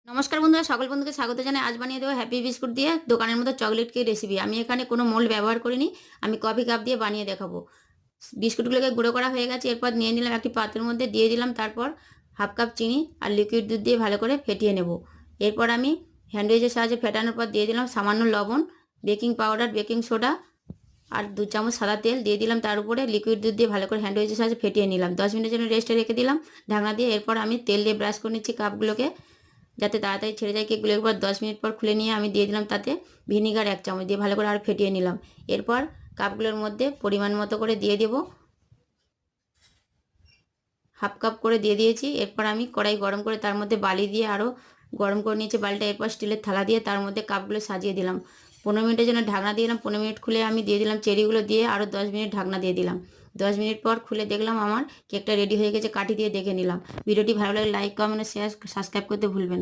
নমস্কার বন্ধুরা, সকল বন্ধুকে স্বাগত জানাই। আজ বানিয়ে দেবো হ্যাপি বিস্কুট দিয়ে দোকানের মতো চকলেট কেক রেসিপি। আমি এখানে কোনো মোল্ড ব্যবহার করিনি, আমি কফি কাপ দিয়ে বানিয়ে দেখাবো। বিস্কুটগুলোকে গুঁড়ো করা হয়ে গেছে, এরপর নিয়ে নিলাম একটি পাত্রের মধ্যে, দিয়ে দিলাম তারপর হাফ কাপ চিনি আর লিকুইড দুধ দিয়ে ভালো করে ফেটিয়ে নেব। এরপর আমি হ্যান্ডউইচের সাহায্যে ফেটানোর পর দিয়ে দিলাম সামান্য লবণ, বেকিং পাউডার, বেকিং সোডা আর 2 চামচ সাদা তেল দিয়ে দিলাম। তার উপরে লিকুইড দুধ দিয়ে ভালো করে হ্যান্ডউইচের সাহায্যে ফেটিয়ে নিলাম। 10 মিনিটের জন্য রেস্টে রেখে দিলাম ঢাকনা দিয়ে। এরপর আমি তেল দিয়ে ব্রাশ করে নিচ্ছি কাপগুলোকে, যাতে তাড়াতাড়ি ছেড়ে যায় কেকগুলো। এরপর 10 মিনিট পর খুলে নিয়ে আমি দিয়ে দিলাম তাতে ভিনিগার 1 চামচ দিয়ে ভালো করে আর ফেটিয়ে নিলাম। এরপর কাপগুলোর মধ্যে পরিমাণ মতো করে দিয়ে দেব, হাফ কাপ করে দিয়ে দিয়েছি। এরপর আমি কড়াই গরম করে তার মধ্যে বালি দিয়ে আরও গরম করে নিয়েছি বালিটা। এরপর স্টিলের থালা দিয়ে তার মধ্যে কাপগুলো সাজিয়ে দিলাম। 15 মিনিটের জন্য ঢাকনা দিলাম। 15 মিনিট খুলে আমি দিয়ে দিলাম চেরিগুলো, দিয়ে আরও 10 মিনিট ঢাকনা দিয়ে দিলাম। 10 মিনিট পর খুলে দেখলাম আমার কেকটা রেডি হয়ে গেছে। কাঠি দিয়ে দেখে নিলাম। ভিডিওটি ভালো লাগলে লাইক, কমেন্ট, শেয়ার, সাবস্ক্রাইব করতে ভুলবেন না।